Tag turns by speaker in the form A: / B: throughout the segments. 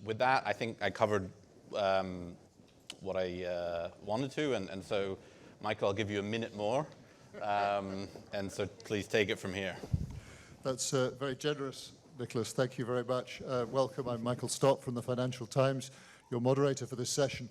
A: with that, I think I covered what I wanted to, and so, Michael, I'll give you a minute more, and so please take it from here.
B: That's very generous, Nicholas. Thank you very much. Welcome. I'm Michael Stott from the Financial Times, your moderator for this session.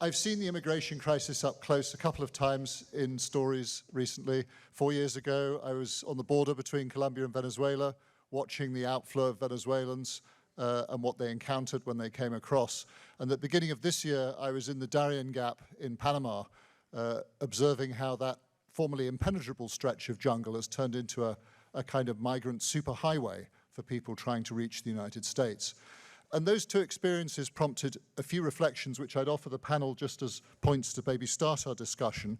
B: I've seen the immigration crisis up close a couple of times in stories recently. 4 years ago, I was on the border between Colombia and Venezuela, watching the outflow of Venezuelans and what they encountered when they came across. And at the beginning of this year, I was in the Darien Gap in Panama, observing how that formerly impenetrable stretch of jungle has turned into a kind of migrant superhighway for people trying to reach the United States. And those two experiences prompted a few reflections which I'd offer the panel just as points to maybe start our discussion.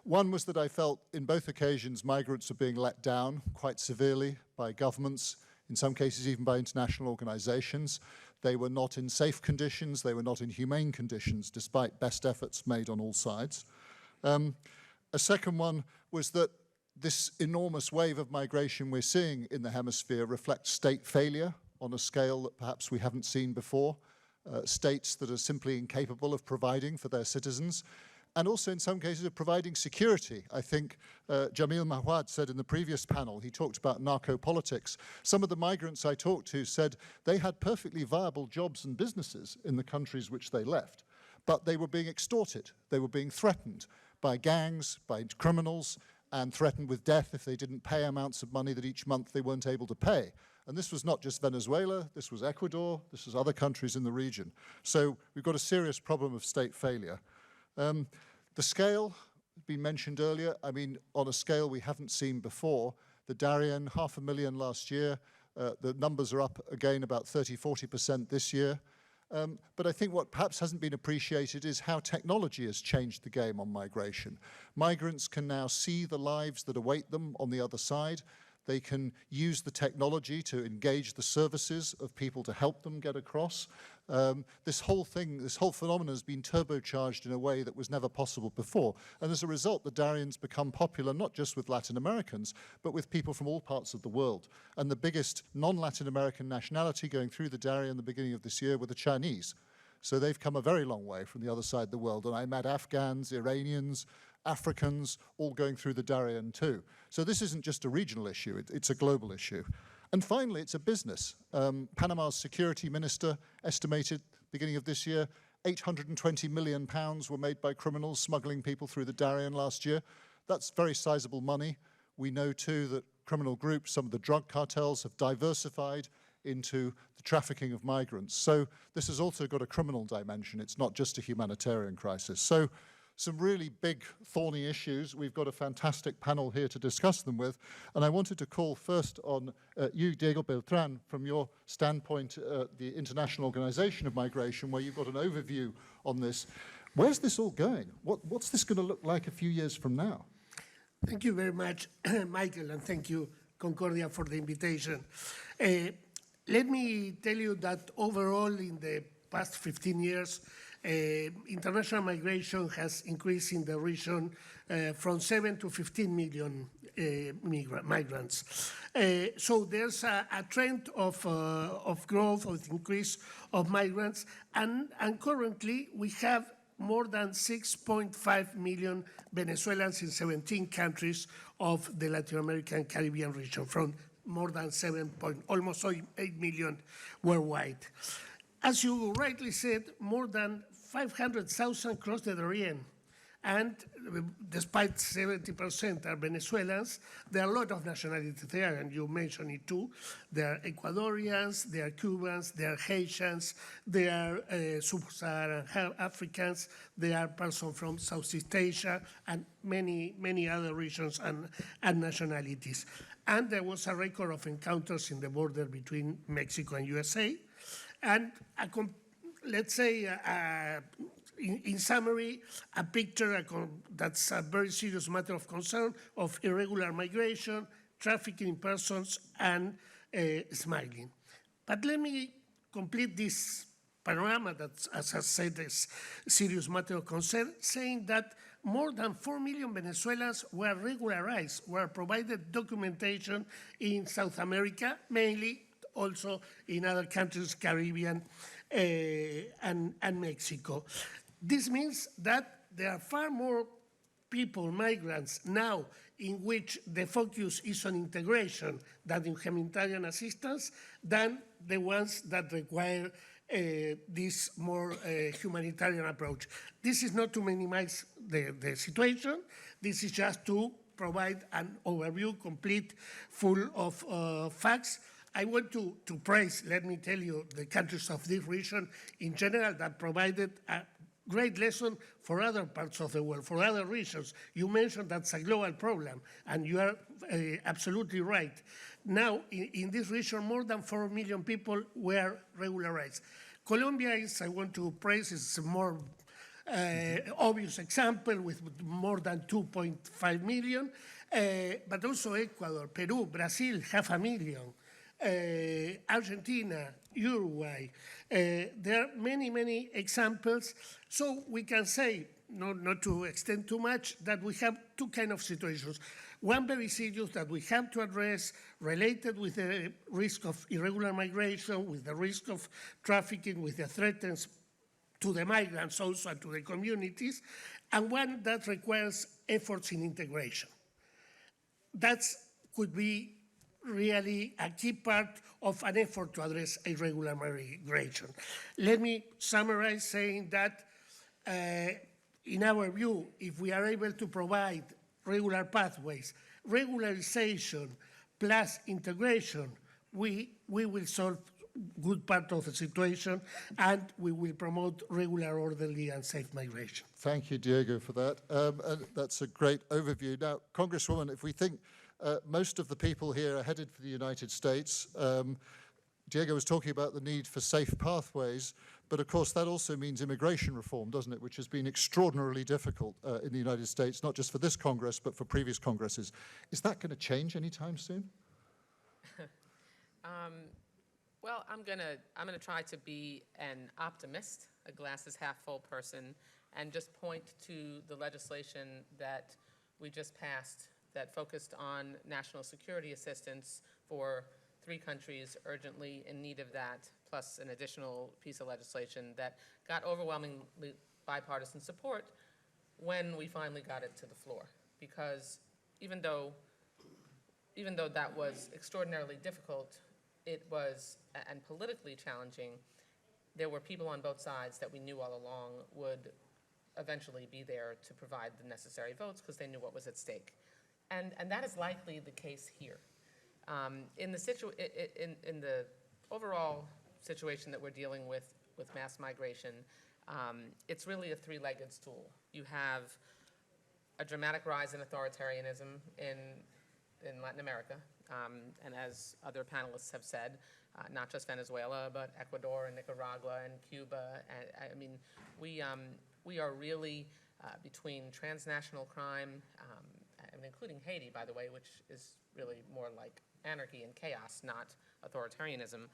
B: One was that I felt in both occasions migrants are being let down quite severely by governments, in some cases even by international organizations. They were not in safe conditions, they were not in humane conditions, despite best efforts made on all sides. A second one was that this enormous wave of migration we're seeing in the hemisphere reflects state failure on a scale that perhaps we haven't seen before, states that are simply incapable of providing for their citizens, and also in some cases of providing security. I think Jamil Mahwad said in the previous panel, he talked about narco-politics. Some of the migrants I talked to said they had perfectly viable jobs and businesses in the countries which they left, but they were being extorted, they were being threatened by gangs, by criminals, and threatened with death if they didn't pay amounts of money that each month they weren't able to pay. And this was not just Venezuela, this was Ecuador, this was other countries in the region. So we've got a serious problem of state failure. The scale, been mentioned earlier, I mean, on a scale we haven't seen before. The Darien, 500,000 last year. The numbers are up again about 30–40% this year. But I think what perhaps hasn't been appreciated is how technology has changed the game on migration. Migrants can now see the lives that await them on the other side. They can use the technology to engage the services of people to help them get across. This whole phenomenon has been turbocharged in a way that was never possible before. And as a result, the Darien's become popular not just with Latin Americans, but with people from all parts of the world. And the biggest non-Latin American nationality going through the Darien at the beginning of this year were the Chinese. So they've come a very long way from the other side of the world. And I met Afghans, Iranians, Africans, all going through the Darien too. So this isn't just a regional issue, it's a global issue. And finally, it's a business. Panama's security minister estimated, beginning of this year, £820 million were made by criminals smuggling people through the Darien last year. That's very sizable money. We know too that criminal groups, some of the drug cartels, have diversified into the trafficking of migrants. So this has also got a criminal dimension. It's not just a humanitarian crisis. So some really big, thorny issues. We've got a fantastic panel here to discuss them with. And I wanted to call first on you, Diego Beltrand, from your standpoint, the International Organization of Migration, where you've got an overview on this. Where's this all going? What's this going to look like a few years from now?
C: Thank you very much, Michael, and thank you, Concordia, for the invitation. Let me tell you that overall, in the past 15 years, international migration has increased in the region from 7 to 15 million migrants. So there's a trend of growth, of increase of migrants, and currently we have more than 6.5 million Venezuelans in 17 countries of the Latin American Caribbean region, from more than almost 8 million worldwide. As you rightly said, more than 500,000 cross the Darien, and despite 70% are Venezuelans, there are a lot of nationalities there, and you mentioned it too. There are Ecuadorians, there are Cubans, there are Haitians, there are Sub-Saharan Africans, there are persons from Southeast Asia, and many other regions and nationalities. And there was a record of encounters in the border between Mexico and USA. And let's say, in summary, a picture that's a very serious matter of concern of irregular migration, trafficking in persons, and smuggling. But let me complete this panorama that, as I said, is a serious matter of concern, saying that more than 4 million Venezuelans were regularized, were provided documentation in South America, mainly also in other countries, Caribbean and Mexico. This means that there are far more people, migrants, now in which the focus is on integration than in humanitarian assistance, than the ones that require this more humanitarian approach. This is not to minimize the situation. This is just to provide an overview, complete, full of facts. I want to praise, let me tell you, the countries of this region in general that provided a great lesson for other parts of the world, for other regions. You mentioned that's a global problem, and you are absolutely right. Now, in this region, more than 4 million people were regularized. Colombia is, I want to praise, is a more obvious example with more than 2.5 million, but also Ecuador, Peru, Brazil, 500,000. Argentina, Uruguay. There are many, many examples. So we can say, not to extend too much, that we have two kinds of situations. One very serious that we have to address, related with the risk of irregular migration, with the risk of trafficking, with the threats to the migrants also and to the communities, and one that requires efforts in integration. That could be really a key part of an effort to address irregular migration. Let me summarize saying that in our view, if we are able to provide regular pathways, regularization plus integration, we will solve good part of the situation, and we will promote regular, orderly, and safe migration.
B: Thank you, Diego, for that. And that's a great overview. Now, Congresswoman, if we think most of the people here are headed for the United States, Diego was talking about the need for safe pathways, but of course that also means immigration reform, doesn't it, which has been extraordinarily difficult in the United States, not just for this Congress, but for previous Congresses. Is that going to change anytime soon?
D: Well, I'm gonna try to be an optimist, a glasses half full person, and just point to the legislation that we just passed that focused on national security assistance for 3 countries urgently in need of that, plus an additional piece of legislation that got overwhelmingly bipartisan support when we finally got it to the floor. Because even though that was extraordinarily difficult, it was, and politically challenging, there were people on both sides that we knew all along would eventually be there to provide the necessary votes because they knew what was at stake. And that is likely the case here. In the overall situation that we're dealing with mass migration, it's really a 3-legged stool. You have a dramatic rise in authoritarianism in Latin America, and as other panelists have said, not just Venezuela, but Ecuador and Nicaragua and Cuba. I mean, we are really between transnational crime, and including Haiti, by the way, which is really more like anarchy and chaos, not authoritarianism.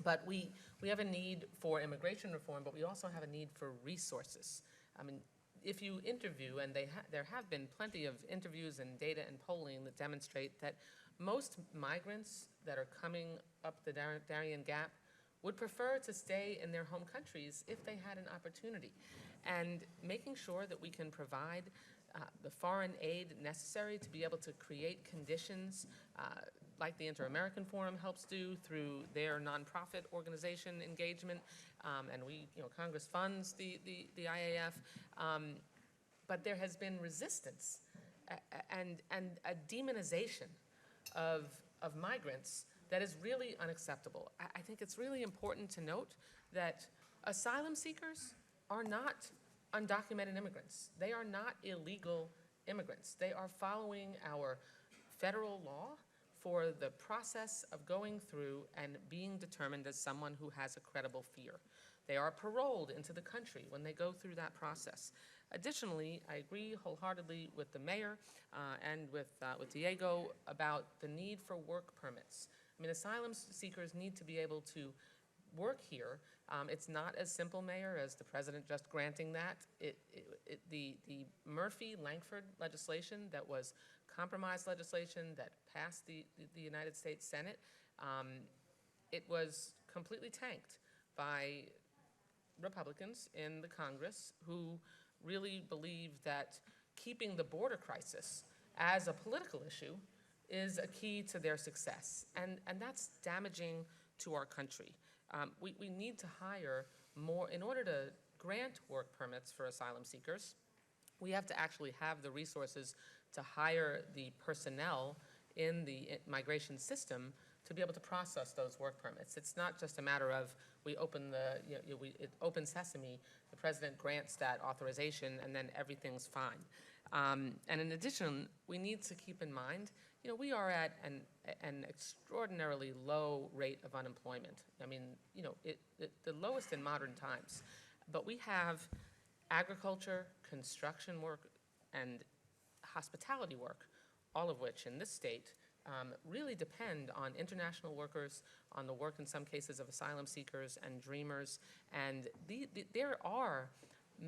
D: But we have a need for immigration reform, but we also have a need for resources. I mean, if you interview, and there have been plenty of interviews and data and polling that demonstrate that most migrants that are coming up the Darien Gap would prefer to stay in their home countries if they had an opportunity. And making sure that we can provide the foreign aid necessary to be able to create conditions like the Inter-American Forum helps do through their nonprofit organization engagement, and Congress funds the IAF, but there has been resistance and a demonization of migrants that is really unacceptable. I think it's really important to note that asylum seekers are not undocumented immigrants. They are not illegal immigrants. They are following our federal law for the process of going through and being determined as someone who has a credible fear. They are paroled into the country when they go through that process. Additionally, I agree wholeheartedly with the mayor and with Diego about the need for work permits. I mean, asylum seekers need to be able to work here. It's not as simple, Mayor, as the president just granting that. The Murphy-Langford legislation that was compromise legislation that passed the United States Senate, it was completely tanked by Republicans in the Congress who really believe that keeping the border crisis as a political issue is a key to their success. And that's damaging to our country. We need to hire more. In order to grant work permits for asylum seekers, we have to actually have the resources to hire the personnel in the migration system to be able to process those work permits. It's not just a matter of we open open sesame, the president grants that authorization, and then everything's fine. And in addition, we need to keep in mind, we are at an extraordinarily low rate of unemployment. I mean, the lowest in modern times. But we have agriculture, construction work, and hospitality work, all of which in this state really depend on international workers, on the work in some cases of asylum seekers and dreamers. And there are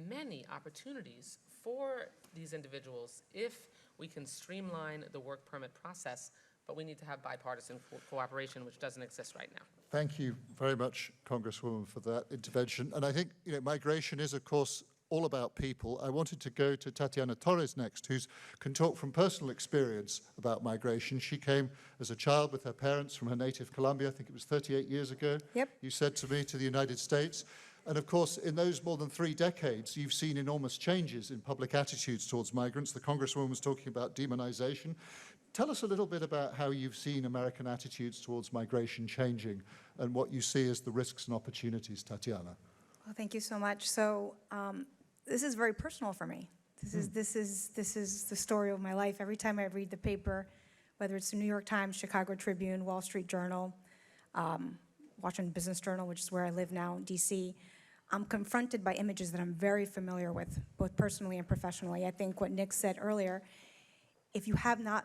D: many opportunities for these individuals if we can streamline the work permit process, but we need to have bipartisan cooperation, which doesn't exist right now.
B: Thank you very much, Congresswoman, for that intervention. And I think migration is, of course, all about people. I wanted to go to Tatiana Torres next, who can talk from personal experience about migration. She came as a child with her parents from her native Colombia, I think it was 38 years ago,
E: Yep.
B: you said to me, to the United States. And of course, in those more than 3 decades, you've seen enormous changes in public attitudes towards migrants. The Congresswoman was talking about demonization. Tell us a little bit about how you've seen American attitudes towards migration changing and what you see as the risks and opportunities, Tatiana.
E: Well, thank you so much. So this is very personal for me. This is the story of my life. Every time I read the paper, whether it's the New York Times, Chicago Tribune, Wall Street Journal, Washington Business Journal, which is where I live now in D.C., I'm confronted by images that I'm very familiar with, both personally and professionally. I think what Nick said earlier, if you have not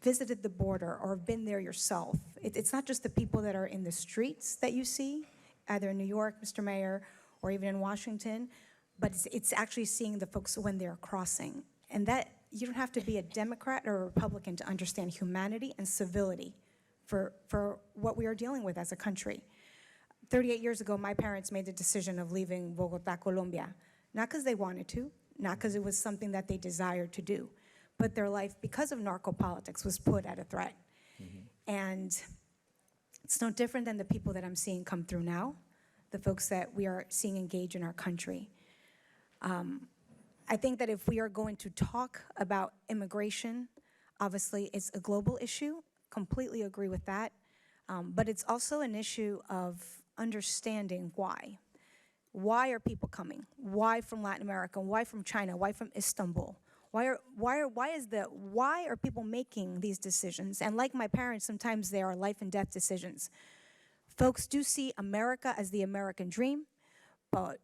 E: visited the border or been there yourself, it's not just the people that are in the streets that you see, either in New York, Mr. Mayor, or even in Washington, but it's actually seeing the folks when they're crossing. And that, you don't have to be a Democrat or a Republican to understand humanity and civility for what we are dealing with as a country. 38 years ago, my parents made the decision of leaving Bogota, Colombia, not because they wanted to, not because it was something that they desired to do, but their life, because of narco-politics, was put at a threat. Mm-hmm. And it's no different than the people that I'm seeing come through now, the folks that we are seeing engage in our country. I think that if we are going to talk about immigration, obviously it's a global issue, completely agree with that, but it's also an issue of understanding why. Why are people coming? Why from Latin America? Why from China? Why from Istanbul? Why are people making these decisions? And like my parents, sometimes they are life and death decisions. Folks do see America as the American dream, but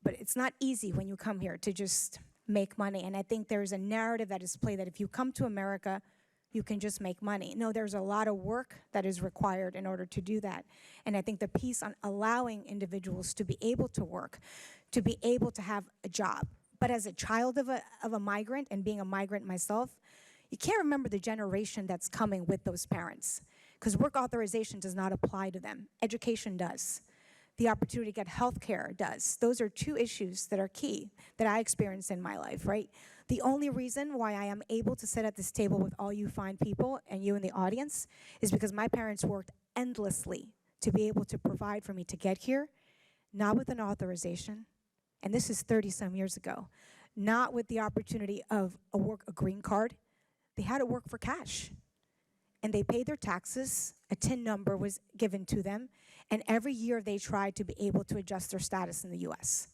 E: it's not easy when you come here to just make money. And I think there's a narrative that is played that if you come to America, you can just make money. No, there's a lot of work that is required in order to do that. And I think the piece on allowing individuals to be able to work, to be able to have a job. But as a child of a migrant, and being a migrant myself, you can't remember the generation that's coming with those parents, because work authorization does not apply to them. Education does. The opportunity to get health care does. Those are 2 issues that are key that I experienced in my life, right? The only reason why I am able to sit at this table with all you fine people and you in the audience is because my parents worked endlessly to be able to provide for me to get here, not with an authorization, and this is 30-some years ago, not with the opportunity of a green card. They had to work for cash. And they paid their taxes, a TIN number was given to them, and every year they tried to be able to adjust their status in the US.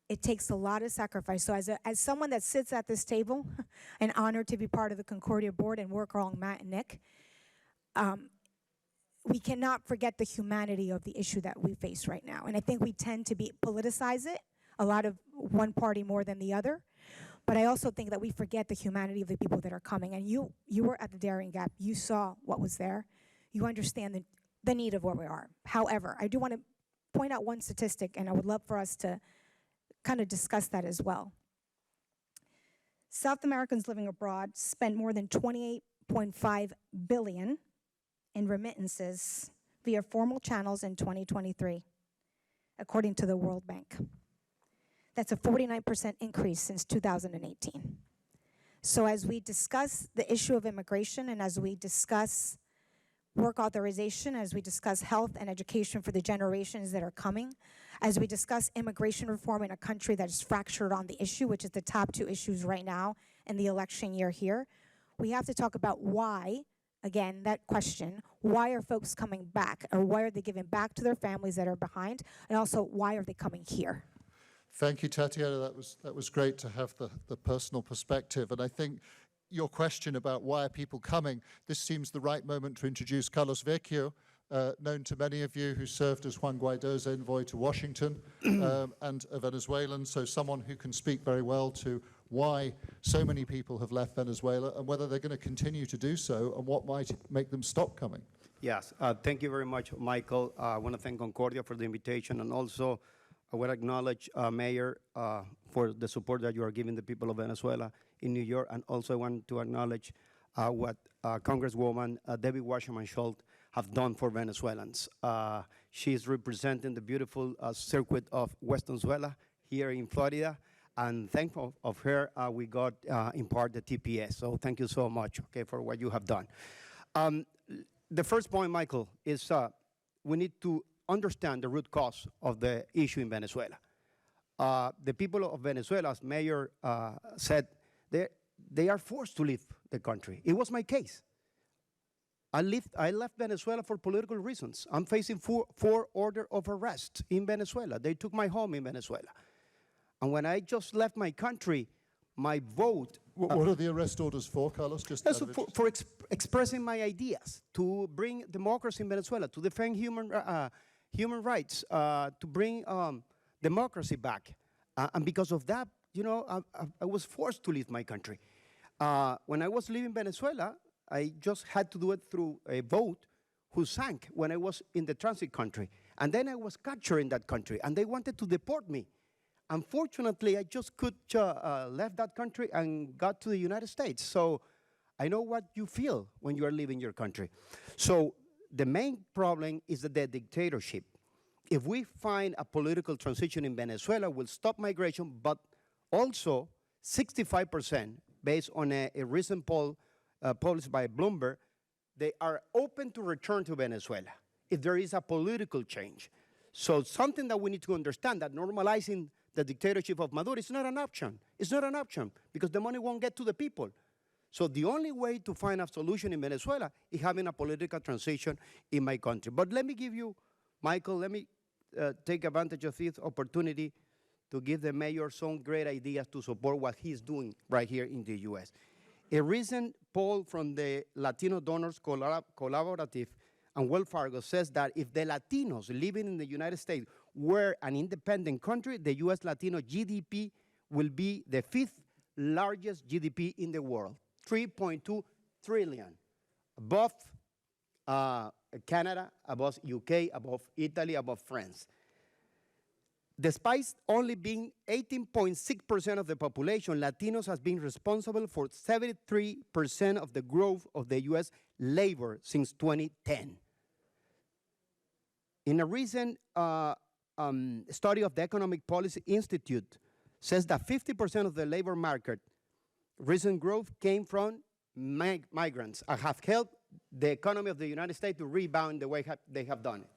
E: It takes a lot of sacrifice. So as someone that sits at this table, and honored to be part of the Concordia board and work along Matt and Nick, we cannot forget the humanity of the issue that we face right now. And I think we tend to politicize it, a lot of one party more than the other. But I also think that we forget the humanity of the people that are coming. And you were at the Darien Gap. You saw what was there. You understand the need of where we are. However, I do want to point out one statistic, and I would love for us to kind of discuss that as well. South Americans living abroad spend more than $28.5 billion in remittances via formal channels in 2023, according to the World Bank. That's a 49% increase since 2018. So as we discuss the issue of immigration and as we discuss work authorization, as we discuss health and education for the generations that are coming, as we discuss immigration reform in a country that is fractured on the issue, which is the top two issues right now in the election year here, we have to talk about why, again, that question, why are folks coming back, or why are they giving back to their families that are behind, and also why are they coming here?
B: Thank you, Tatiana. That was great to have the personal perspective. And I think your question about why are people coming, this seems the right moment to introduce Carlos Vecchio, known to many of you, who served as Juan Guaido's envoy to Washington and a Venezuelan, so someone who can speak very well to why so many people have left Venezuela and whether they're going to continue to do so and what might make them stop coming.
F: Yes, thank you very much, Michael. I want to thank Concordia for the invitation, and also I want to acknowledge Mayor for the support that you are giving the people of Venezuela in New York, and also I want to acknowledge what Congresswoman Debbie Wasserman Schultz have done for Venezuelans. She is representing the beautiful circuit of West Venezuela here in Florida, and thankful of her, we got in part the TPS. So thank you so much, okay, for what you have done. The first point, Michael, is we need to understand the root cause of the issue in Venezuela. The people of Venezuela, as Mayor said, they are forced to leave the country. It was my case. I left Venezuela for political reasons. I'm facing four orders of arrest in Venezuela. They took my home in Venezuela. And when I just left my country, my vote...
B: What are the arrest orders for, Carlos? Just
F: for expressing my ideas, to bring democracy in Venezuela, to defend human rights, to bring democracy back. And because of that, you know, I was forced to leave my country. When I was leaving Venezuela, I just had to do it through a vote who sank when I was in the transit country. And then I was captured in that country, and they wanted to deport me. Unfortunately, I just could left that country and got to the United States. So I know what you feel when you are leaving your country. So the main problem is the dictatorship. If we find a political transition in Venezuela, we'll stop migration, but also 65%, based on a recent poll published by Bloomberg, they are open to return to Venezuela if there is a political change. So something that we need to understand, that normalizing the dictatorship of Maduro is not an option. It's not an option because the money won't get to the people. So the only way to find a solution in Venezuela is having a political transition in my country. But let me give you, Michael, let me take advantage of this opportunity to give the mayor some great ideas to support what he's doing right here in the U.S. A recent poll from the Latino Donors Collaborative and Wells Fargo says that if the Latinos living in the United States were an independent country, the U.S. Latino GDP will be the 5th largest GDP in the world, 3.2 trillion, above Canada, above UK, above Italy, above France. Despite only being 18.6% of the population, Latinos has been responsible for 73% of the growth of the U.S. labor since 2010. In a recent study of the Economic Policy Institute, says that 50% of the labor market recent growth came from migrants and have helped the economy of the United States to rebound the way they have done it.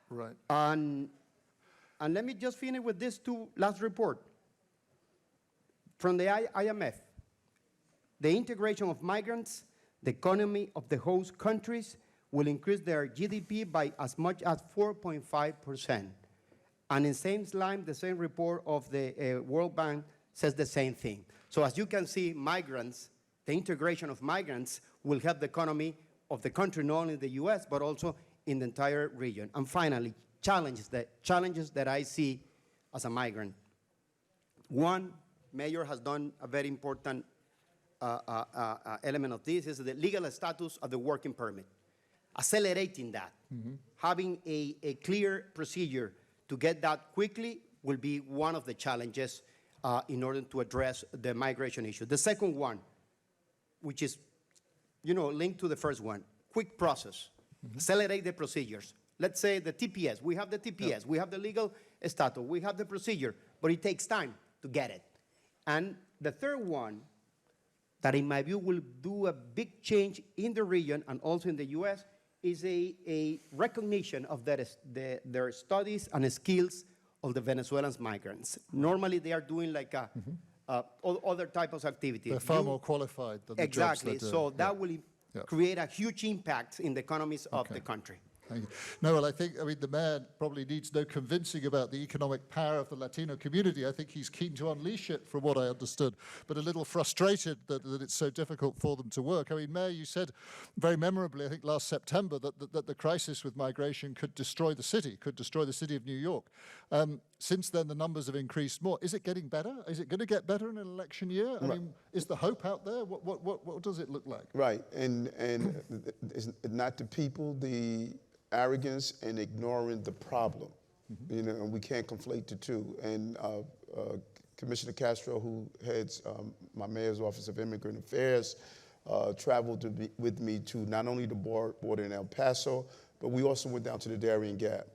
B: Right.
F: And let me just finish with this last report from the IMF. The integration of migrants, the economy of the host countries will increase their GDP by as much as 4.5%. And in the same line, the same report of the World Bank says the same thing. So as you can see, migrants, the integration of migrants will help the economy of the country, not only in the US, but also in the entire region. And finally, challenges that I see as a migrant. One, Mayor has done a very important element of this, is the legal status of the working permit. accelerating that, having a clear procedure to get that quickly will be one of the challenges in order to address the migration issue. The second one, which is, linked to the first one, quick process, accelerate the procedures. Let's say the TPS, we have the TPS, we have the legal status, we have the procedure, but it takes time to get it. And the third one, that in my view will do a big change in the region and also in the US, is a recognition of their studies and skills of the Venezuelan migrants. Normally they are doing like other types of activities.
B: They're far more qualified than the jobs they're
F: Exactly,
B: doing.
F: so that will create a huge impact in the economies of the country.
B: Thank you. No, well, I mean, the mayor probably needs no convincing about the economic power of the Latino community. I think he's keen to unleash it, from what I understood, but a little frustrated that it's so difficult for them to work. I mean, Mayor, you said very memorably, I think last September, that the crisis with migration could destroy the city of New York. Since then, the numbers have increased more. Is it getting better? Is it going to get better in an election year? I mean, is the hope out there? What does it look like?
G: Right, and it's not the people, the arrogance and ignoring the problem. And we can't conflate the two. And Commissioner Castro, who heads my mayor's office of immigrant affairs, traveled with me to not only the border in El Paso, but we also went down to the Darien Gap.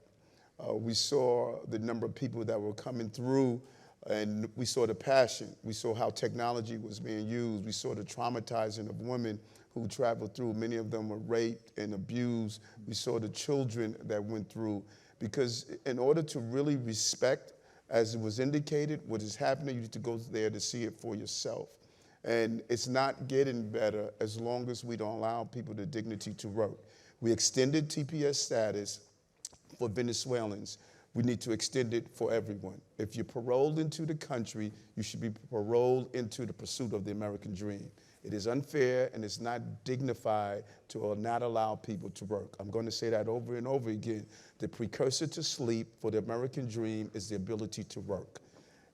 G: We saw the number of people that were coming through, and we saw the passion. We saw how technology was being used. We saw the traumatizing of women who traveled through. Many of them were raped and abused. We saw the children that went through. Because in order to really respect, as it was indicated, what is happening, you need to go there to see it for yourself. And it's not getting better as long as we don't allow people the dignity to work. We extended TPS status for Venezuelans. We need to extend it for everyone. If you're paroled into the country, you should be paroled into the pursuit of the American dream. It is unfair and it's not dignified to not allow people to work. I'm going to say that over and over again. The precursor to sleep for the American dream is the ability to work.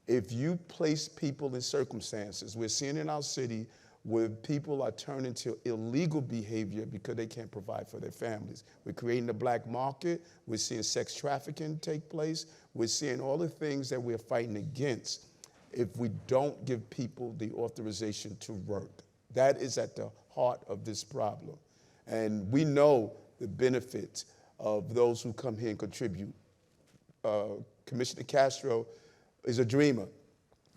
G: If you place people in circumstances, we're seeing in our city where people are turning to illegal behavior because they can't provide for their families. We're creating a black market. We're seeing sex trafficking take place. We're seeing all the things that we're fighting against if we don't give people the authorization to work. That is at the heart of this problem. And we know the benefits of those who come here and contribute. Commissioner Castro is a dreamer.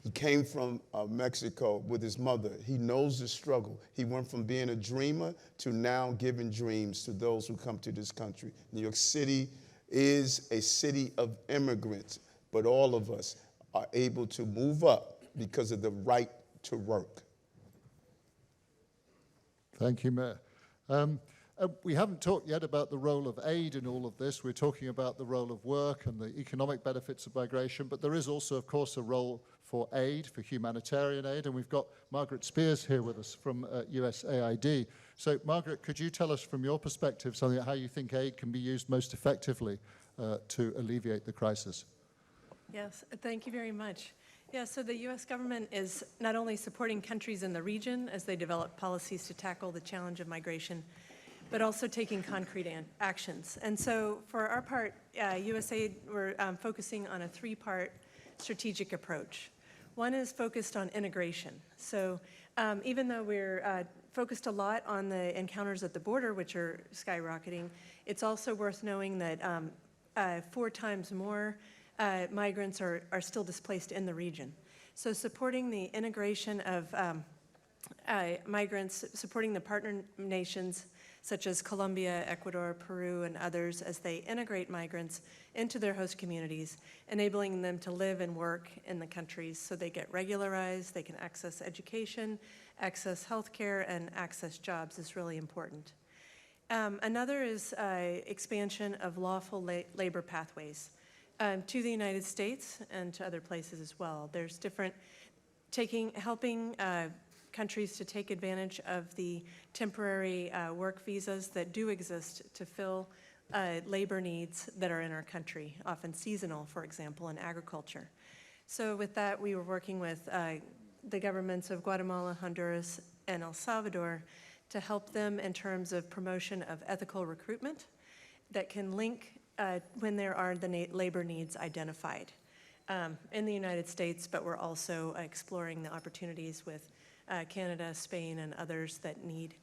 G: He came from Mexico with his mother. He knows the struggle. He went from being a dreamer to now giving dreams to those who come to this country. New York City is a city of immigrants, but all of us are able to move up because of the right to work.
B: Thank you, Mayor. We haven't talked yet about the role of aid in all of this. We're talking about the role of work and the economic benefits of migration, but there is also, of course, a role for aid, for humanitarian aid, and we've got Margaret Spears here with us from USAID. So, Margaret, could you tell us from your perspective something how you think aid can be used most effectively to alleviate the crisis?
H: Yes, thank you very much. Yeah, so the U.S. government is not only supporting countries in the region as they develop policies to tackle the challenge of migration, but also taking concrete actions. And so for our part, USAID, we're focusing on a three-part strategic approach. One is focused on integration. So even though we're focused a lot on the encounters at the border, which are skyrocketing, it's also worth knowing that 4 times more migrants are still displaced in the region. So supporting the integration of migrants, supporting the partner nations such as Colombia, Ecuador, Peru, and others as they integrate migrants into their host communities, enabling them to live and work in the countries so they get regularized, they can access education, access healthcare, and access jobs is really important. Another is expansion of lawful labor pathways to the United States and to other places as well. There's different, helping countries to take advantage of the temporary work visas that do exist to fill labor needs that are in our country, often seasonal, for example, in agriculture. So with that, we were working with the governments of Guatemala, Honduras, and El Salvador to help them in terms of promotion of ethical recruitment that can link when there are the labor needs identified in the United States, but we're also exploring the opportunities with Canada, Spain, and others that need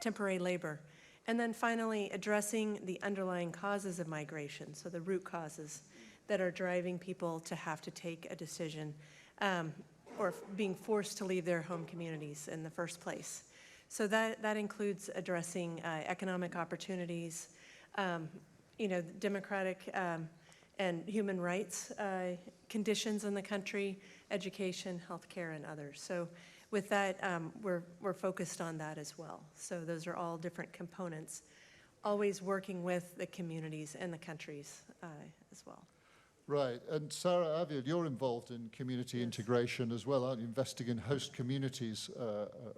H: temporary labor. And then finally, addressing the underlying causes of migration, so the root causes that are driving people to have to take a decision or being forced to leave their home communities in the first place. So that includes addressing economic opportunities, democratic and human rights conditions in the country, education, healthcare, and others. So with that, we're focused on that as well. So those are all different components, always working with the communities and the countries as well.
B: Right, and Sara, Aviel, you're involved in community integration as well, aren't you? Investing in host communities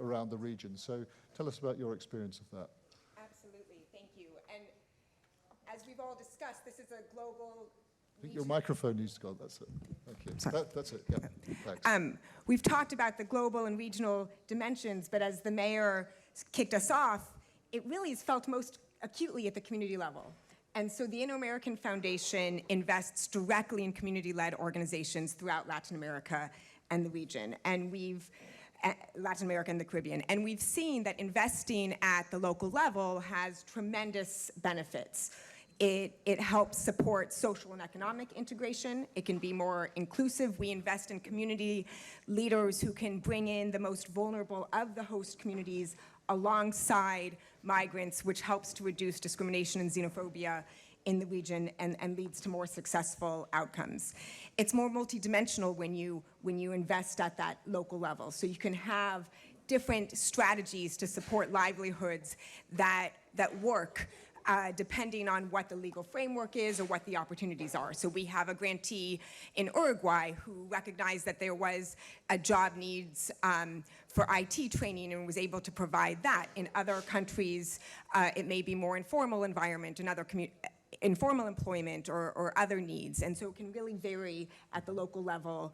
B: around the region. So tell us about your experience of that.
I: Absolutely, thank you. And as we've all discussed, this is a global...
B: I think your microphone needs to go on, that's it. Thank you. That's it, yeah, thanks.
I: We've talked about the global and regional dimensions, but as the mayor kicked us off, it really is felt most acutely at the community level. And so the Inter-American Foundation invests directly in community-led organizations throughout Latin America and the region. And Latin America and the Caribbean. And we've seen that investing at the local level has tremendous benefits. It helps support social and economic integration. It can be more inclusive. We invest in community leaders who can bring in the most vulnerable of the host communities alongside migrants, which helps to reduce discrimination and xenophobia in the region and leads to more successful outcomes. It's more multidimensional when you invest at that local level. So you can have different strategies to support livelihoods that work depending on what the legal framework is or what the opportunities are. So we have a grantee in Uruguay who recognized that there was a job needs for IT training and was able to provide that. In other countries, it may be more informal environment, another informal employment or other needs. And so it can really vary at the local level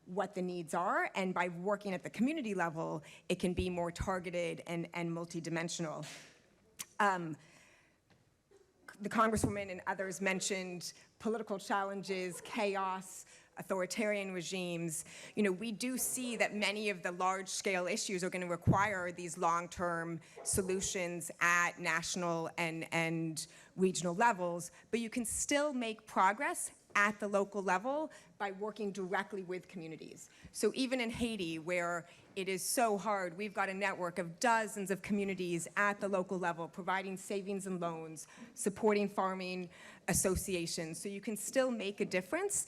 I: what the needs are. And by working at the community level, it can be more targeted and multidimensional. The Congresswoman and others mentioned political challenges, chaos, authoritarian regimes. You know, we do see that many of the large-scale issues are going to require these long-term solutions at national and regional levels, but you can still make progress at the local level by working directly with communities. So even in Haiti, where it is so hard, we've got a network of dozens of communities at the local level providing savings and loans, supporting farming associations, so you can still make a difference.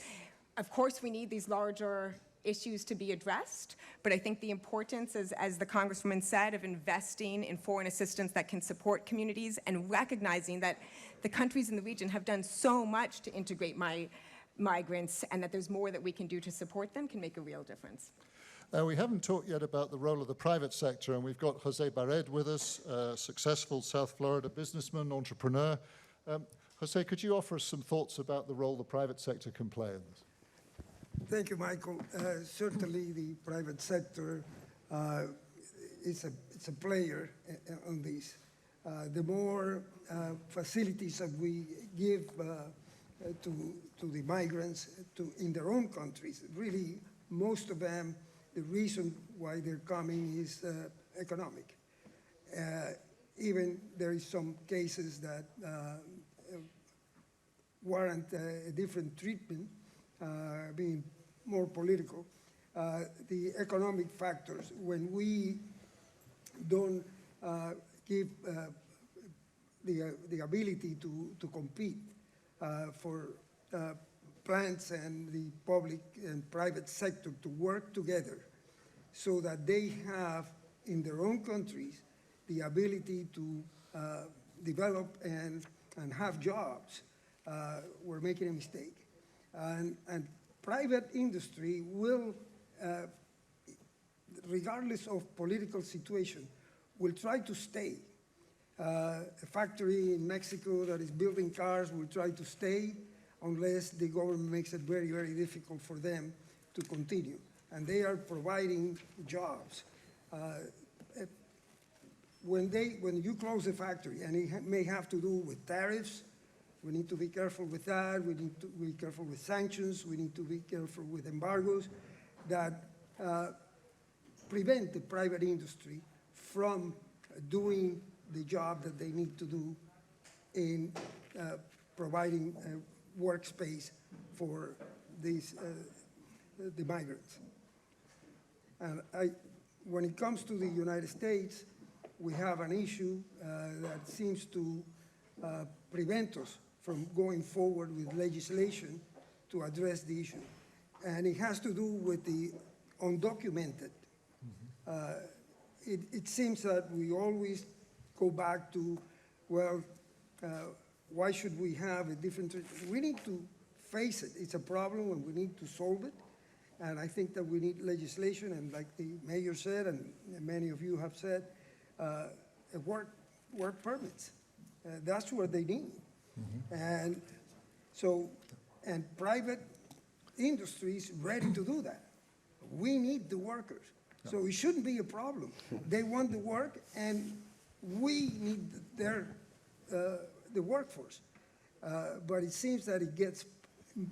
I: Of course, we need these larger issues to be addressed, but I think the importance, as the Congresswoman said, of investing in foreign assistance that can support communities and recognizing that the countries in the region have done so much to integrate migrants and that there's more that we can do to support them can make a real difference.
B: We haven't talked yet about the role of the private sector, and we've got Jose Barred with us, a successful South Florida businessman, entrepreneur. Jose, could you offer us some thoughts about the role the private sector can play in this?
J: Thank you, Michael. Certainly the private sector is a player on this. The more facilities that we give to the migrants in their own countries, really most of them, the reason why they're coming is economic. Even there is some cases that warrant a different treatment, being more political. The economic factors, when we don't give the ability to compete for plants and the public and private sector to work together so that they have in their own countries the ability to develop and have jobs, we're making a mistake. And private industry will, regardless of political situation, will try to stay. A factory in Mexico that is building cars will try to stay unless the government makes it very, very difficult for them to continue. And they are providing jobs. when you close a factory, and it may have to do with tariffs, we need to be careful with that. We need to be careful with sanctions. We need to be careful with embargoes that prevent the private industry from doing the job that they need to do in providing a workspace for these the migrants. And when it comes to the United States, we have an issue that seems to prevent us from going forward with legislation to address the issue. And it has to do with the undocumented. It seems that we always go back to, well, why should we have a different, we need to face it. It's a problem and we need to solve it. And I think that we need legislation, and like the mayor said, and many of you have said, work permits. That's what they need. And so, and private industries ready to do that. We need the workers. So it shouldn't be a problem. They want the work, and we need the workforce. But it seems that it gets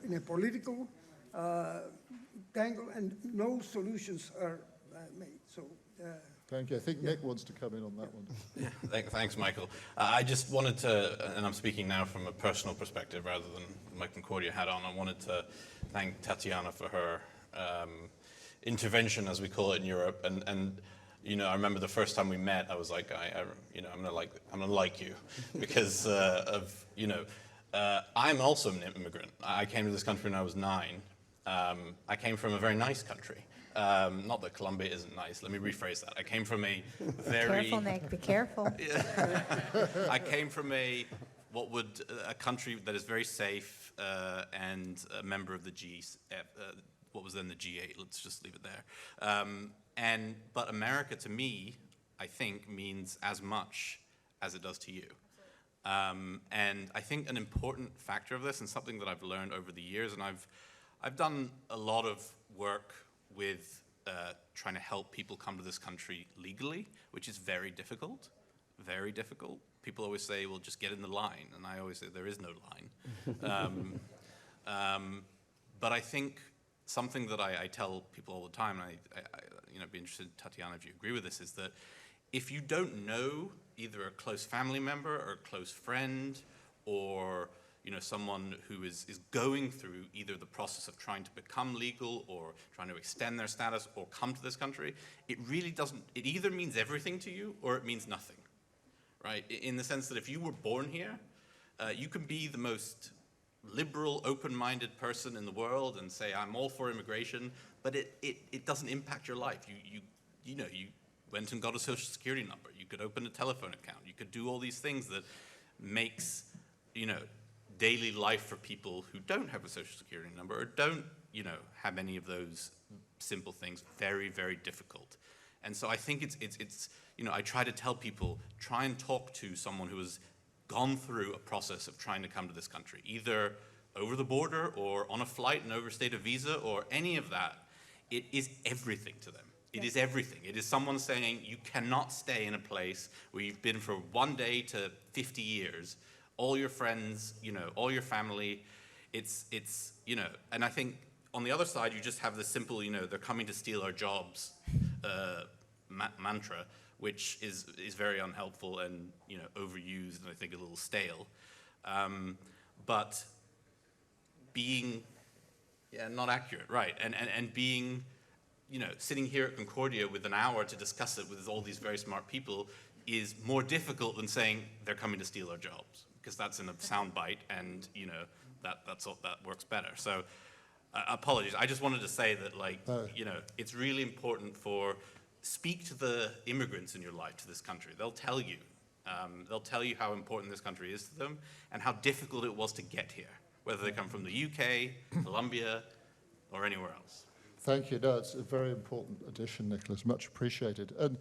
J: in a political tangle, and no solutions are made. So.
B: Thank you. I think Nick wants to come in on that one.
A: Yeah, thanks, Michael. I just wanted to, and I'm speaking now from a personal perspective rather than my Concordia hat on, I wanted to thank Tatiana for her intervention, as we call it in Europe. And you know, I remember the first time we met, I was like, I'm gonna like you, because of, you know, I'm also an immigrant. I came to this country when I was 9. I came from a very nice country. Not that Colombia isn't nice. Let me rephrase that. I came from a very...
E: Careful, Nick. Be careful.
A: I came from a country that is very safe and a member of the what was then the G8. Let's just leave it there. But America, to me, I think, means as much as it does to you. And I think an important factor of this, and something that I've learned over the years, and I've done a lot of work with trying to help people come to this country legally, which is very difficult, very difficult. People always say, well, just get in the line. And I always say, there is no line. But I think something that I tell people all the time, and I'd be interested, Tatiana, if you agree with this, is that if you don't know either a close family member or a close friend, or someone who is going through either the process of trying to become legal or trying to extend their status or come to this country, it really doesn't, it either means everything to you or it means nothing, right? In the sense that if you were born here, you can be the most liberal, open-minded person in the world and say, I'm all for immigration, but it doesn't impact your life. You went and got a social security number. You could open a telephone account. You could do all these things that makes, daily life for people who don't have a social security number or don't, have any of those simple things very, very difficult. And so I think it's I try to tell people, try and talk to someone who has gone through a process of trying to come to this country, either over the border or on a flight and overstayed a visa or any of that. It is everything to them. It is everything. It is someone saying you cannot stay in a place where you've been for 1 day to 50 years, all your friends, all your family. It's and I think on the other side, you just have the simple, they're coming to steal our jobs mantra, which is very unhelpful and, overused and I think a little stale. But being, not accurate, right. And being, sitting here at Concordia with an hour to discuss it with all these very smart people is more difficult than saying they're coming to steal our jobs, because that's in a sound bite and, that works better. So apologies. I just wanted to say that, it's really important speak to the immigrants in your life to this country. They'll tell you. They'll tell you how important this country is to them and how difficult it was to get here, whether they come from the UK, Colombia, or anywhere else.
B: Thank you. No, it's a very important addition, Nicholas. Much appreciated. And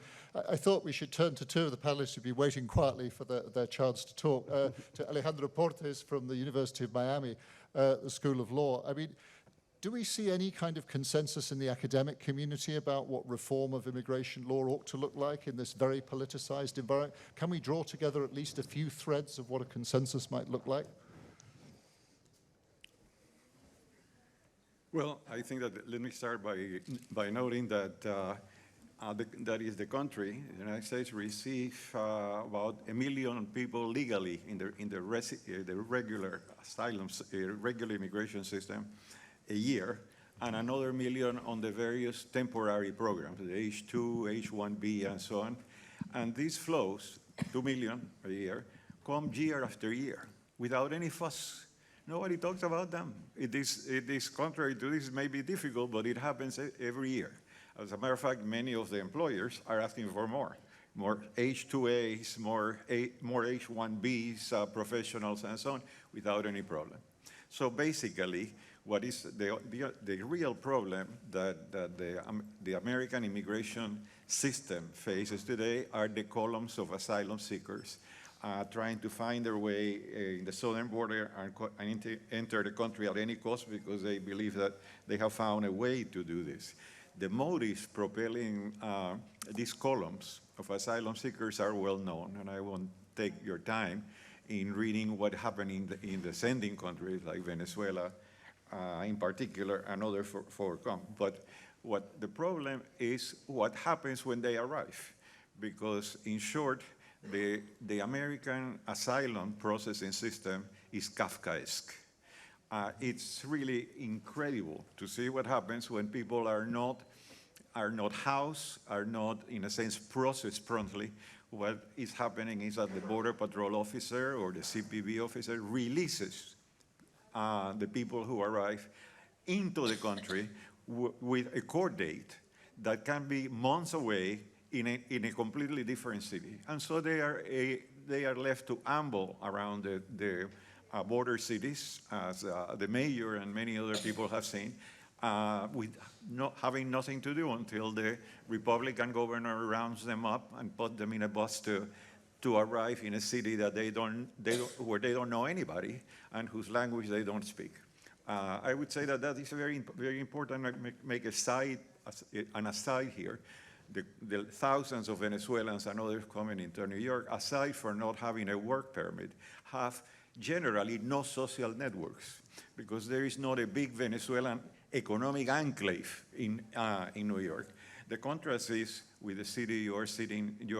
B: I thought we should turn to two of the panelists who've been waiting quietly for their chance to talk. To Alejandro Portes from the University of Miami, the School of Law. I mean, do we see any kind of consensus in the academic community about what reform of immigration law ought to look like in this very politicized environment? Can we draw together at least a few threads of what a consensus might look like?
K: Well, I think that let me start by noting that that is the country, the United States, receive about 1 million people legally in the regular asylum, regular immigration system a year, and another 1 million on the various temporary programs, the H2, H1B, and so on. And these flows, 2 million a year, come year after year without any fuss. Nobody talks about them. It is contrary to this, may be difficult, but it happens every year. As a matter of fact, many of the employers are asking for more H2As, more H1Bs, professionals, and so on, without any problem. So basically, what is the real problem that the American immigration system faces today are the columns of asylum seekers trying to find their way in the southern border and enter the country at any cost because they believe that they have found a way to do this. The motives propelling these columns of asylum seekers are well known, and I won't take your time in reading what happened in the sending countries like Venezuela in particular and other forecome. But what the problem is what happens when they arrive, because in short, the American asylum processing system is Kafkaesque. It's really incredible to see what happens when people are not housed, are not, in a sense, processed promptly. What is happening is that the Border Patrol officer or the CPB officer releases the people who arrive into the country with a court date that can be months away in a completely different city. And so they are left to amble around the border cities, as the mayor and many other people have seen, with having nothing to do until the Republican governor rounds them up and put them in a bus to arrive in a city that where they don't know anybody and whose language they don't speak. I would say that is very, very important. I make an aside here. The thousands of Venezuelans and others coming into New York, aside from not having a work permit, have generally no social networks because there is not a big Venezuelan economic enclave in New York. The contrast is with the city you are sitting, we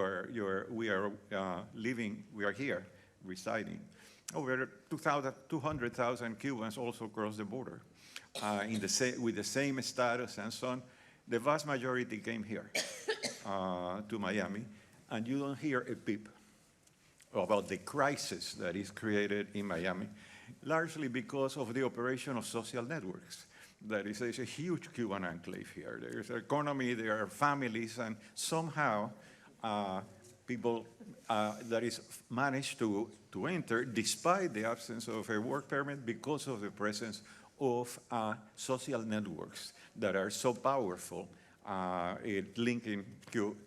K: are here residing. Over 200,000 Cubans also cross the border with the same status and so on. The vast majority came here to Miami, and you don't hear a peep about the crisis that is created in Miami, largely because of the operation of social networks. There's a huge Cuban enclave here. There's an economy, there are families, and somehow people that is managed to enter despite the absence of a work permit because of the presence of social networks that are so powerful linking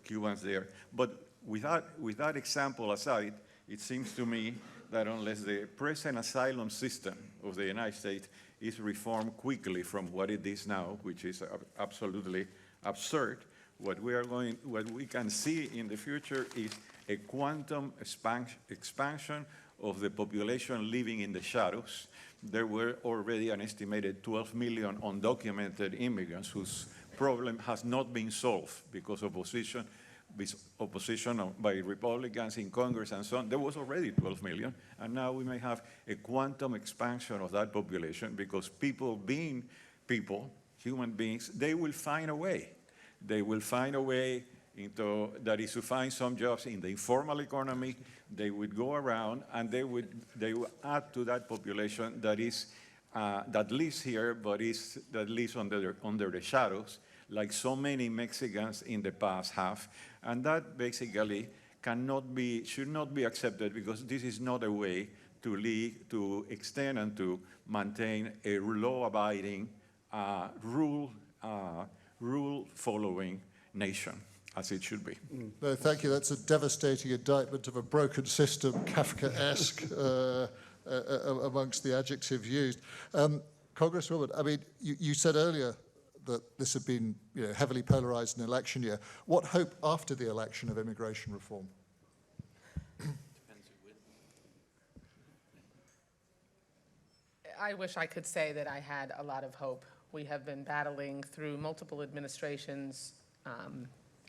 K: Cubans there. But with that example aside, it seems to me that unless the present asylum system of the United States is reformed quickly from what it is now, which is absolutely absurd, what we can see in the future is a quantum expansion of the population living in the shadows. There were already an estimated 12 million undocumented immigrants whose problem has not been solved because of opposition by Republicans in Congress and so on. There was already 12 million, and now we may have a quantum expansion of that population because people being people, human beings, they will find a way. They will find a way that is to find some jobs in the informal economy. They would go around and they would add to that population that lives here, but that lives under the shadows, like so many Mexicans in the past have. And that basically should not be accepted because this is not a way to extend and to maintain a law-abiding, rule-following nation, as it should be.
B: No, thank you. That's a devastating indictment of a broken system, Kafkaesque amongst the adjectives used. Congresswoman, I mean, you said earlier that this had been heavily polarized in election year. What hope after the election of immigration reform?
D: I wish I could say that I had a lot of hope. We have been battling through multiple administrations,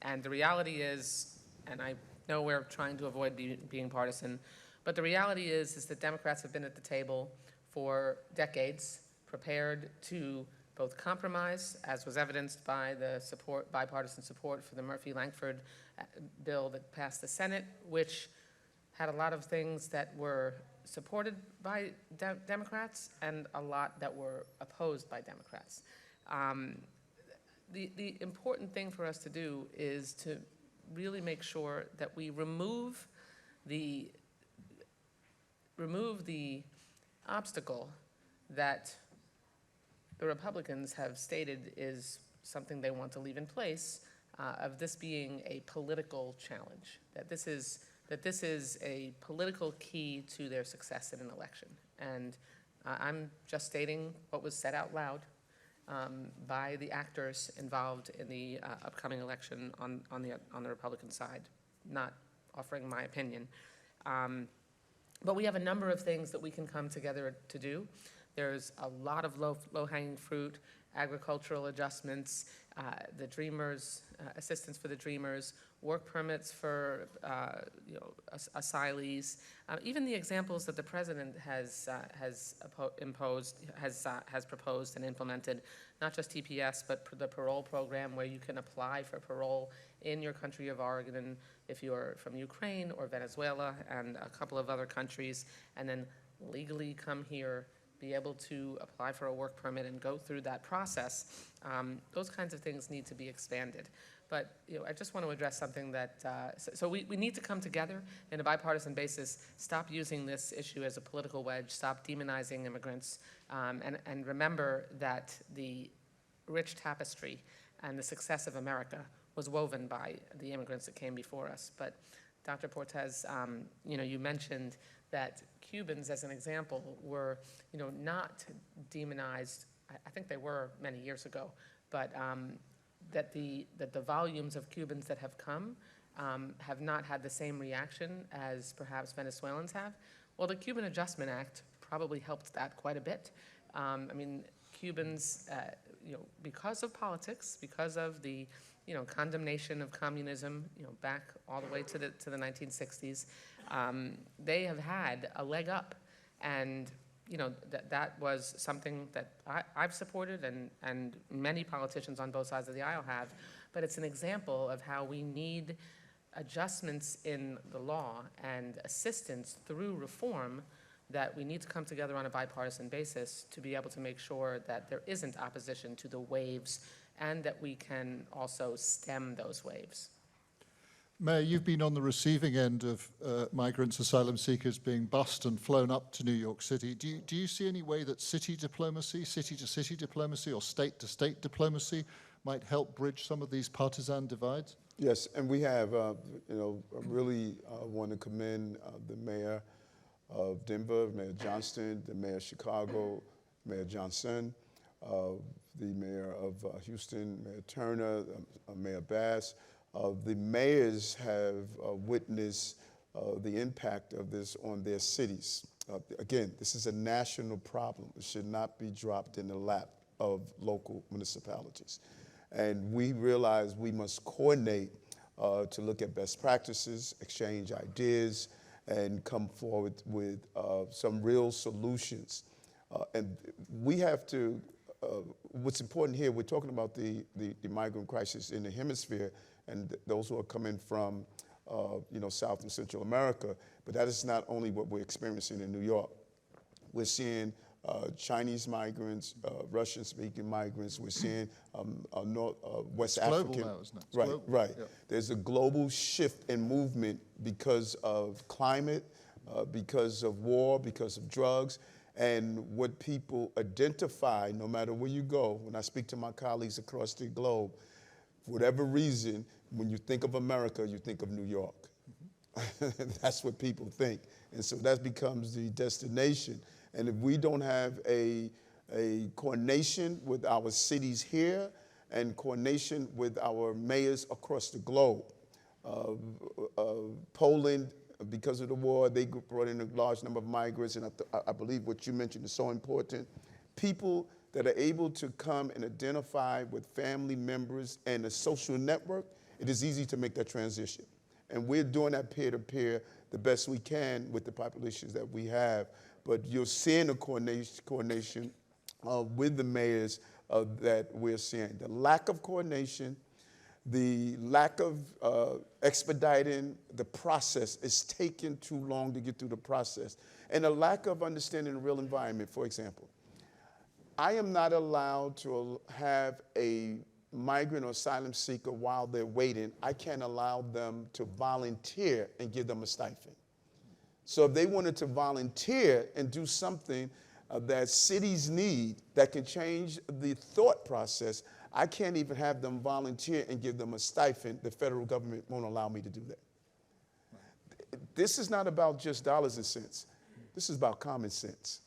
D: and the reality is, and I know we're trying to avoid being partisan, but the reality is that Democrats have been at the table for decades, prepared to both compromise, as was evidenced by the bipartisan support for the Murphy-Langford bill that passed the Senate, which had a lot of things that were supported by Democrats and a lot that were opposed by Democrats. The important thing for us to do is to really make sure that we remove the obstacle that the Republicans have stated is something they want to leave in place, of this being a political challenge, that this is a political key to their success in an election. And I'm just stating what was said out loud by the actors involved in the upcoming election on the Republican side, not offering my opinion. But we have a number of things that we can come together to do. There's a lot of low-hanging fruit, agricultural adjustments, the Dreamers, assistance for the Dreamers, work permits for asylees, even the examples that the president has proposed and implemented, not just TPS, but the parole program where you can apply for parole in your country of origin if you're from Ukraine or Venezuela and a couple of other countries, and then legally come here, be able to apply for a work permit and go through that process. Those kinds of things need to be expanded. But I just want to address something that, so we need to come together in a bipartisan basis, stop using this issue as a political wedge, stop demonizing immigrants, and remember that the rich tapestry and the success of America was woven by the immigrants that came before us. But Dr. Portes, you mentioned that Cubans, as an example, were, not demonized. I think they were many years ago, but that the volumes of Cubans that have come have not had the same reaction as perhaps Venezuelans have. Well, the Cuban Adjustment Act probably helped that quite a bit. Cubans, because of politics, because of the condemnation of communism, back all the way to the 1960s, they have had a leg up, and that was something that I've supported, and many politicians on both sides of the aisle have. But it's an example of how we need adjustments in the law and assistance through reform, that we need to come together on a bipartisan basis to be able to make sure that there isn't opposition to the waves, and that we can also stem those waves.
B: Mayor, you've been on the receiving end of migrants, asylum seekers being bussed and flown up to New York City. Do you see any way that city to-city diplomacy, or state-to-state diplomacy might help bridge some of these partisan divides?
G: Yes, and we have, I really want to commend the mayor of Denver, Mayor Johnston, the mayor of Chicago, Mayor Johnson, the mayor of Houston, Mayor Turner, Mayor Bass. The mayors have witnessed the impact of this on their cities. Again, this is a national problem. It should not be dropped in the lap of local municipalities. And we realize we must coordinate to look at best practices, exchange ideas, and come forward with some real solutions. And we have to, what's important here, we're talking about the migrant crisis in the hemisphere, and those who are coming from, South and Central America. But that is not only what we're experiencing in New York. We're seeing Chinese migrants, Russian-speaking migrants. We're seeing West African.
B: Global now, isn't it? It's
G: right,
B: global.
G: right.
B: Yep.
G: There's a global shift in movement because of climate, because of war, because of drugs. And what people identify, no matter where you go, when I speak to my colleagues across the globe, for whatever reason, when you think of America, you think of New York. Mm-hmm. That's what people think. And so that becomes the destination. And if we don't have a a coordination with our cities here and coordination with our mayors across the globe. Poland, because of the war, they brought in a large number of migrants, and I believe what you mentioned is so important. People that are able to come and identify with family members and a social network, it is easy to make that transition. And we're doing that peer-to-peer the best we can with the populations that we have. But you're seeing a coordination with the mayors that we're seeing. The lack of coordination, the lack of expediting the process is taking too long to get through the process. And a lack of understanding the real environment, for example. I am not allowed to have a migrant or asylum seeker while they're waiting. I can't allow them to volunteer and give them a stipend. So if they wanted to volunteer and do something that cities need that can change the thought process, I can't even have them volunteer and give them a stipend. The federal government won't allow me to do that. This is not about just dollars and cents. This is about common sense.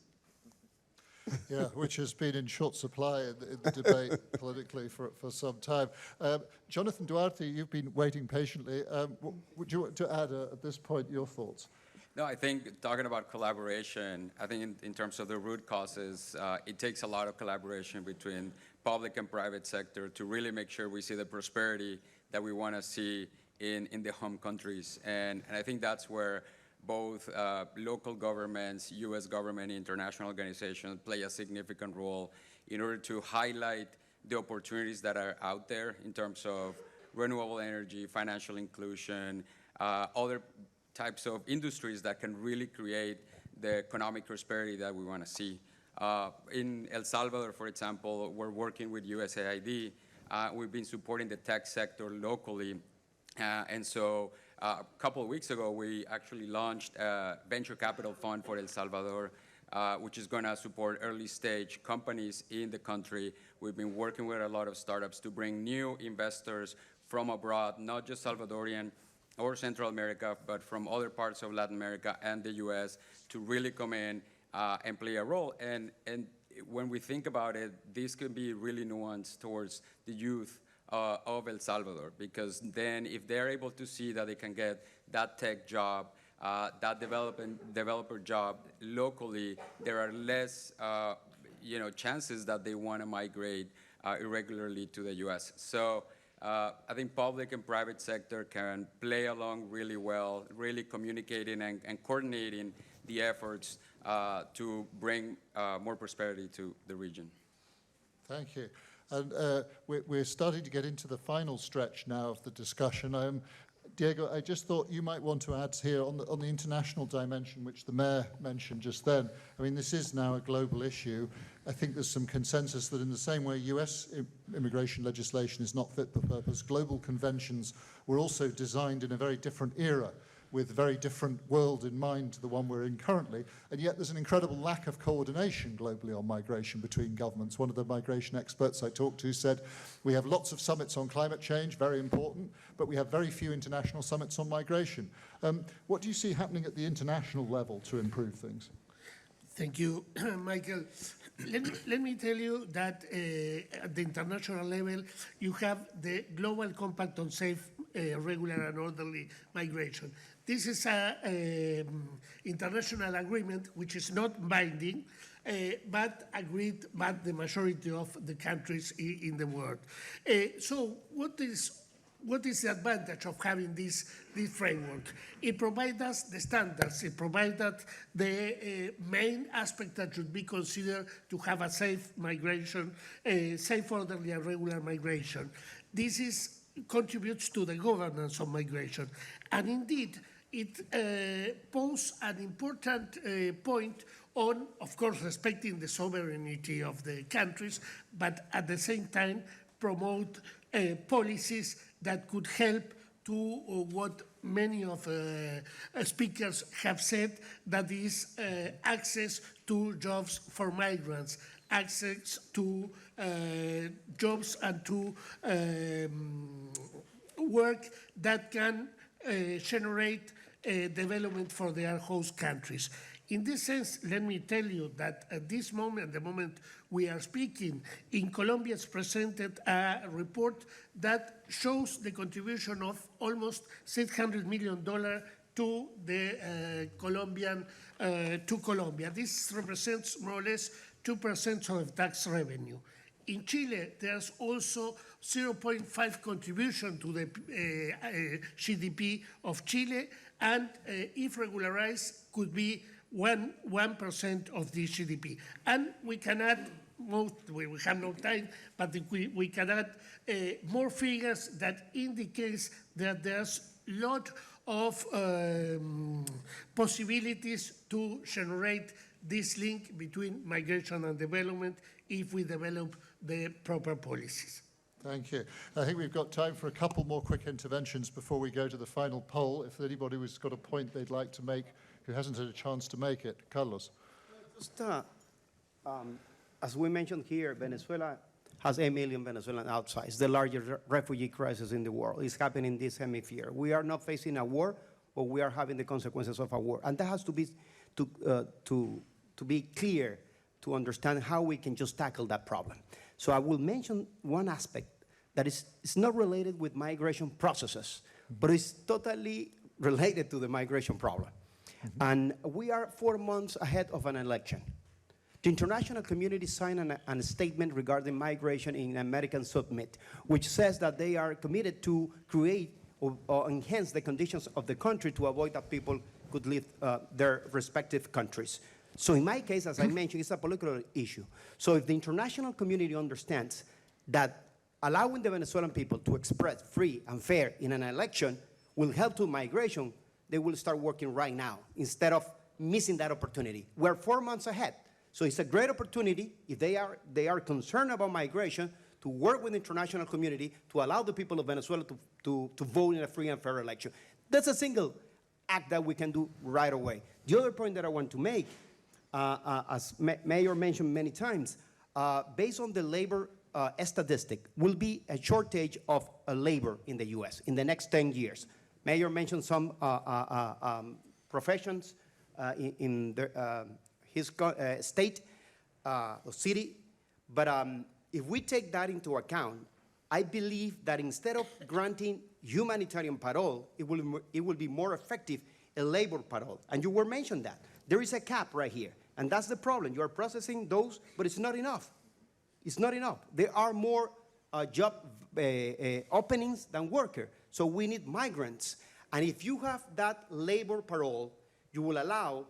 B: Yeah, which has been in short supply in the debate politically for some time. Jonathan Duarte, you've been waiting patiently. Would you want to add at this point your thoughts?
L: No, I think talking about collaboration, I think in terms of the root causes, it takes a lot of collaboration between public and private sector to really make sure we see the prosperity that we want to see in the home countries. And I think that's where both local governments, U.S. government, international organizations play a significant role in order to highlight the opportunities that are out there in terms of renewable energy, financial inclusion, other types of industries that can really create the economic prosperity that we want to see. In El Salvador, for example, we're working with USAID. We've been supporting the tech sector locally. And so a couple of weeks ago, we actually launched a venture capital fund for El Salvador, which is going to support early stage companies in the country. We've been working with a lot of startups to bring new investors from abroad, not just Salvadorian or Central America, but from other parts of Latin America and the US to really come in and play a role. And when we think about it, this can be really nuanced towards the youth of El Salvador, because then if they're able to see that they can get that tech job, that developer job locally, there are less chances that they want to migrate irregularly to the US. So I think public and private sector can play along really well, really communicating and coordinating the efforts to bring more prosperity to the region.
B: Thank you. And we're starting to get into the final stretch now of the discussion. Diego, I just thought you might want to add here on the international dimension, which the mayor mentioned just then. I mean, this is now a global issue. I think there's some consensus that in the same way US immigration legislation is not fit for purpose, global conventions were also designed in a very different era, with a very different world in mind to the one we're in currently, and yet there's an incredible lack of coordination globally on migration between governments. One of the migration experts I talked to said, we have lots of summits on climate change, very important, but we have very few international summits on migration. What do you see happening at the international level to improve things?
C: Thank you, Michael. Let me tell you that at the international level, you have the Global Compact on Safe, Regular and Orderly Migration. This is an international agreement which is not binding, but agreed by the majority of the countries in the world. So what is the advantage of having this framework? It provides us the standards. It provides us the main aspect that should be considered to have a safe migration, safe, orderly, and regular migration. This contributes to the governance of migration. And indeed, it poses an important point on, of course, respecting the sovereignty of the countries, but at the same time promote policies that could help to what many of speakers have said, that is access to jobs for migrants, access to jobs and to work that can generate development for their host countries. In this sense, let me tell you that at this moment, the moment we are speaking, in Colombia has presented a report that shows the contribution of almost $600 million to the to Colombia. This represents more or less 2% of tax revenue. In Chile, there's also 0.5 contribution to the GDP of Chile, and if regularized, could be 1% of the GDP. And we can add, we have no time, but we can add more figures that indicates that there's a lot of possibilities to generate this link between migration and development if we develop the proper policies.
B: Thank you. I think we've got time for a couple more quick interventions before we go to the final poll. If anybody has got a point they'd like to make who hasn't had a chance to make it. Carlos.
F: Just, as we mentioned here, Venezuela has 8 million Venezuelans outside. It's the largest refugee crisis in the world. It's happening in this hemisphere. We are not facing a war, but we are having the consequences of a war. And that has to be, to be clear, to understand how we can just tackle that problem. So I will mention one aspect that is not related with migration processes, but it's totally related to the migration problem. And we are 4 months ahead of an election. The international community signed a statement regarding migration in American Summit, which says that they are committed to create or enhance the conditions of the country to avoid that people could leave their respective countries. So in my case, as I mentioned, it's a political issue. So if the international community understands that allowing the Venezuelan people to express free and fair in an election will help to migration, they will start working right now instead of missing that opportunity. We're 4 months ahead. So it's a great opportunity, if they are concerned about migration, to work with the international community to allow the people of Venezuela to vote in a free and fair election. That's a single act that we can do right away. The other point that I want to make, as Mayor mentioned many times, based on the labor statistic, will be a shortage of labor in the US in the next 10 years. Mayor mentioned some professions in his state or city, but if we take that into account, I believe that instead of granting humanitarian parole, it will be more effective a labor parole. And you were mentioned that. There is a cap right here, and that's the problem. You are processing those, but it's not enough. It's not enough. There are more job openings than workers, so we need migrants. And if you have that labor parole, you will allow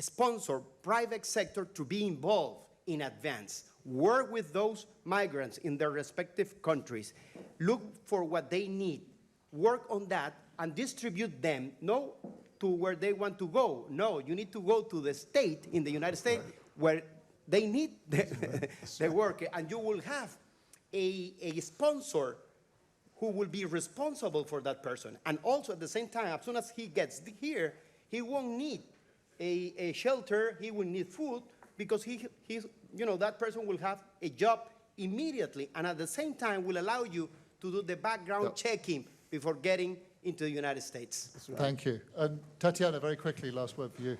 F: sponsor private sector to be involved in advance. Work with those migrants in their respective countries. Look for what they need. Work on that and distribute them, not to where they want to go. No, you need to go to the state in the United States where they need the worker, and you will have a sponsor who will be responsible for that person. And also at the same time, as soon as he gets here, he won't need a shelter, he will need food, because that person will have a job immediately, and at the same time will allow you to do the background checking before getting into the United States.
B: Right. Thank you. Tatiana, very quickly, last word for you.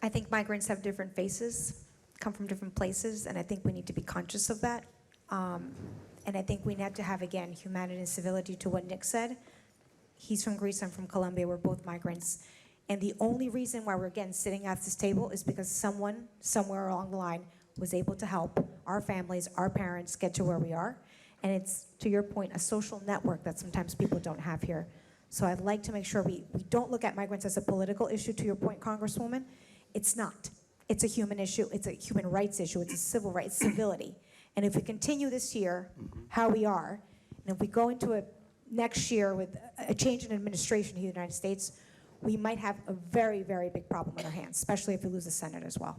E: I think migrants have different faces, come from different places, and I think we need to be conscious of that. And I think we need to have, again, humanity and civility to what Nick said. He's from Greece, I'm from Colombia, we're both migrants. And the only reason why we're, again, sitting at this table is because someone, somewhere along the line, was able to help our families, our parents get to where we are. And it's, to your point, a social network that sometimes people don't have here. So I'd like to make sure we don't look at migrants as a political issue, to your point, Congresswoman. It's not. It's a human issue. It's a human rights issue. It's a civil rights, civility. And if we continue this year, how we are, and if we go into a next year with a change in administration here in the United States, we might have a very, very big problem on our hands, especially if we lose the Senate as well.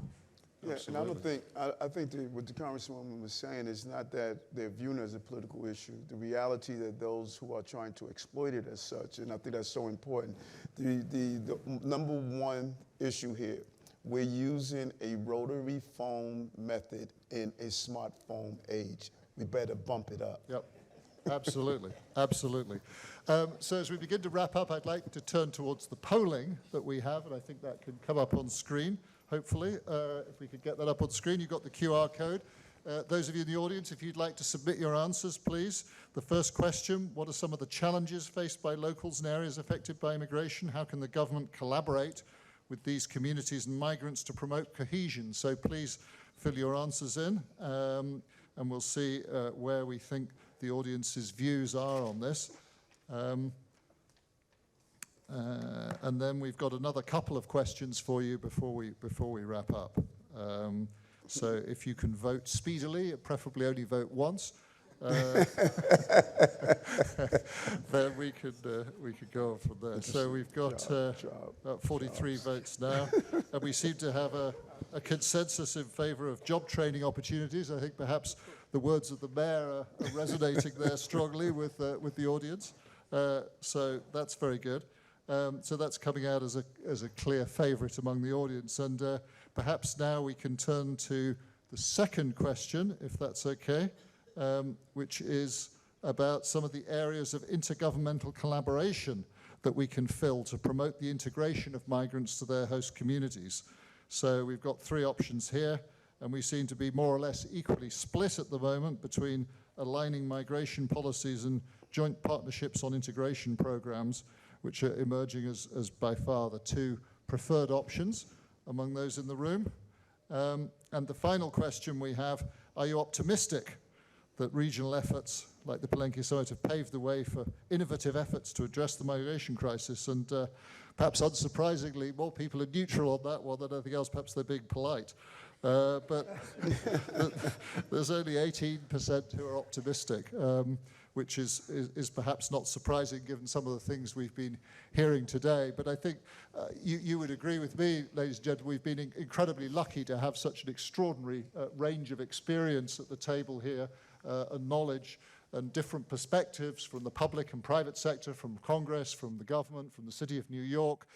G: Yeah, and I think what the Congresswoman was saying is not that they're viewed as a political issue. The reality that those who are trying to exploit it as such, and I think that's so important. The number one issue here, we're using a rotary phone method in a smartphone age. We better bump it up.
B: Yep. Absolutely, absolutely. So as we begin to wrap up, I'd like to turn towards the polling that we have, and I think that can come up on screen, hopefully. If we could get that up on screen, you've got the QR code. Those of you in the audience, if you'd like to submit your answers, please. The first question, what are some of the challenges faced by locals in areas affected by immigration? How can the government collaborate with these communities and migrants to promote cohesion? So please fill your answers in, and we'll see where we think the audience's views are on this. And then we've got another couple of questions for you before we wrap up. So if you can vote speedily, preferably only vote once, then we could go on from there. So we've got about 43 votes now, and we seem to have a consensus in favor of job training opportunities. I think perhaps the words of the mayor are resonating there strongly with the audience. So that's very good. So that's coming out as a clear favorite among the audience. And perhaps now we can turn to the second question, if that's okay, which is about some of the areas of intergovernmental collaboration that we can fill to promote the integration of migrants to their host communities. So we've got three options here, and we seem to be more or less equally split at the moment between aligning migration policies and joint partnerships on integration programs, which are emerging as by far the two preferred options among those in the room. And the final question we have, are you optimistic that regional efforts like the Palenque Summit have paved the way for innovative efforts to address the migration crisis? And perhaps unsurprisingly, more people are neutral on that one than anything else. Perhaps they're being polite. But there's only 18% who are optimistic, which is perhaps not surprising given some of the things we've been hearing today. But I think you would agree with me, ladies and gentlemen, we've been incredibly lucky to have such an extraordinary range of experience at the table here, and knowledge and different perspectives from the public and private sector, from Congress, from the government, from the city of New York,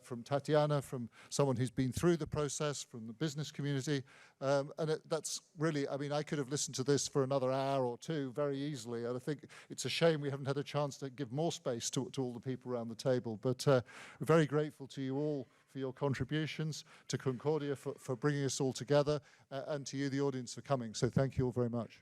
B: from Tatiana, from someone who's been through the process, from the business community. And that's really, I mean, I could have listened to this for another hour or two very easily, and I think it's a shame we haven't had a chance to give more space to all the people around the table. But we're very grateful to you all for your contributions, to Concordia for bringing us all together, and to you, the audience, for coming. So thank you all very much.